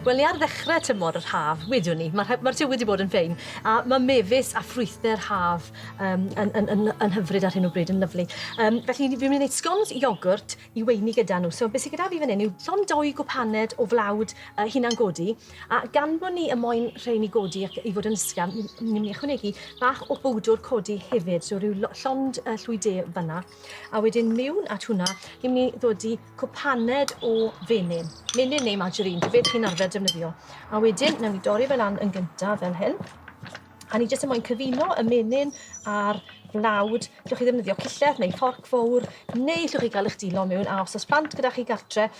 Wel, ni ar ddechrau tymor yr haf, wedwn ni. Mae'r tywydd wedi bod yn ffein. A mae mefus a ffrwythau'r haf yn hyfryd ar hyn o bryd, yn lyflu. Felly, fi'n mynd i wneud scones iogwrt i weini gyda nhw. So, beth sydd gyda fi fan hyn yw llon 2 gwpaned o flawd hunan godi. A gan bod ni y moyn rhain i godi ac i fod yn ysgafn, ni'n mynd i ychwanegu bach o bowdwr codi hefyd. So, rhyw llond llwy de fyna. A wedyn mewn at hwnna, ni'n mynd i ddod i cwpaned o fenyn. Menyn neu margarine, beth chi'n arfer defnyddio. A wedyn, nawn ni dorri fe lan yn gyntaf fel hyn. A ni jyst yn moyn cyfuno y menyn a'r flawd. Llwch chi ddefnyddio cilleth neu fforc fawr, neu llwch chi gael eich dilo mewn. A os oes plant gyda chi gartre,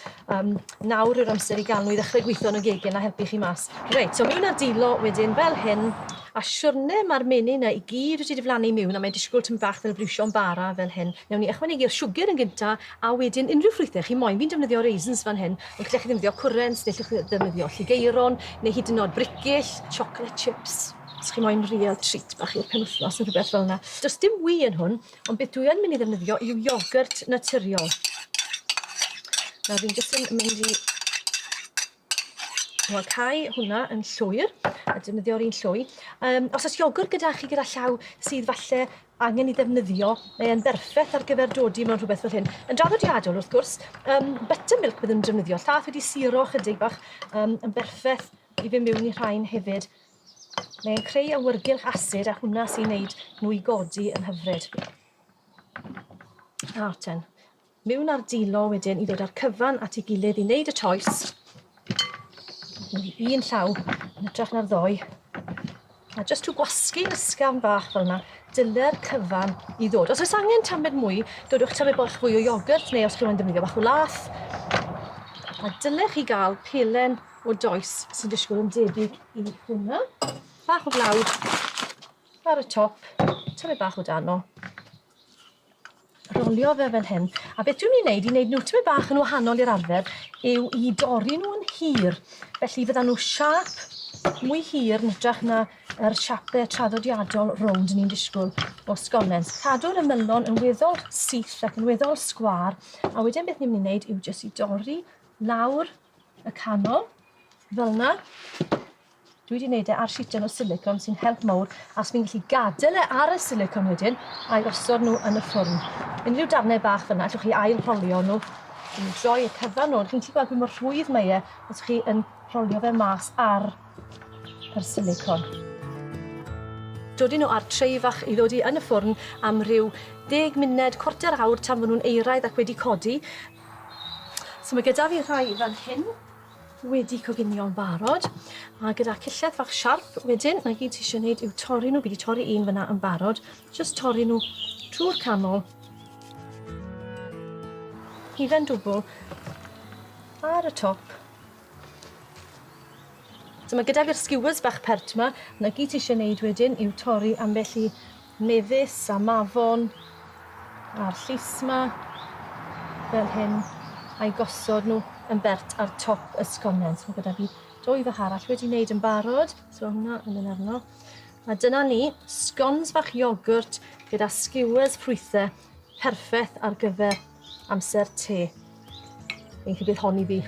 nawr yw'r amser i gael nhw i ddechrau gweithio yn y gegin a helpu chi mas. Reit, so mewn â dilo wedyn fel hyn. A siwrne mae'r menyn yna i gyd wedi diflannu mewn a mae'n disgwyl tym bach fel brwsio'n bara fel hyn. Newn ni ychwanegu'r siwgr yn gyntaf a wedyn unrhyw ffrwythau chi moyn. Fi'n defnyddio raisins fan hyn. Ond gallech chi ddefnyddio cwrens, neu llwch chi ddefnyddio lligeiron, neu hyd yn oed bricgill, chocolate chips. Os chi moyn real treat bach i'r penwythnos yn rhywbeth fel yna. Does dim wy yn hwn, ond beth dwi yn mynd i ddefnyddio yw iogwrt naturiol. Nawr fi'n jyst yn mynd i cau hwnna yn llwyr, a defnyddio'r un llwy. Os oes iogwrt gyda chi gyda llaw sydd falle angen i ddefnyddio, neu yn berffaith ar gyfer dodi mewn rhywbeth fel hyn. Yn draddodiadol wrth gwrs, buttermilk byddwn yn defnyddio. Llaeth wedi siro chydig bach yn berffaith i fynd mewn i rhain hefyd. Mae'n creu awyrgylch asid a hwnna sy'n gwneud nhw i godi yn hyfryd. A ten. Mewn ar dilo wedyn i ddod ar cyfan at ei gilydd i wneud y choice. Un llaw yn ytrach na'r ddoi. A jyst trwy gwasgu'n ysgafn bach fel yna, dyle'r cyfan i ddod. Os oes angen tamed mwy, dodwch tamed bach fwy o iogwrt, neu os chi'n defnyddio bach o lath. A dylech chi gael pelen o does sy'n disgwyl yn debyg i hwnna. Bach o flawd ar y top, tamed bach o dano. Rolio fe fel hyn. A beth dwi'n mynd i wneud nhw tamed bach yn wahanol i'r arfer, yw i dorri nhw yn hir. Felly fydda nhw siap, mwy hir yn hytrach na yr siapau traddodiadol rownd ni'n disgwyl o sgonens. Cadw'r ymylon yn weddol syth ac yn weddol sgwar. A wedyn beth ni'n mynd i wneud yw jyst i dorri lawr y canol, fel yna. Dwi wedi wneud e ar sheeten o silicone sy'n help mawr, a os fi'n gallu gadael e ar y silicone wedyn, a'i osod nhw yn y ffwrn. Unrhyw darnau bach fyna, allwch chi ail-rolio nhw. Dwi'n droi y cyfan nhw, chi'n gallu gweld pa mor rhwydd mae e, os chi yn rolio fe mas ar yr silicone. Dodi nhw ar trei fach i ddod i yn y ffwrn am ryw 10 munud, cwarter awr tan maen nhw'n eiraidd ac wedi codi. So mae gyda fi rhai fan hyn wedi coginio'n barod. A gyda cilleth fach siarp wedyn, na gyd ti eisiau gwneud yw torri nhw, fi wedi torri un fyna yn barod. Just torri nhw trwy'r canol. Hufen dwbl ar y top. So mae gyda fi'r skewers bach pert yma, na gyd ti eisiau gwneud wedyn yw torri ambell i mefus a mafon a'r llys yma fel hyn a'i gosod nhw yn bert ar top y sgonens. Mae gyda fi 2 fach arall wedi wneud yn barod, so hwnna yn mynd arno. A dyna ni, scones fach iogwrt gyda skewers ffrwythau perffaith ar gyfer amser te. Fi'n cybydd hon i fi.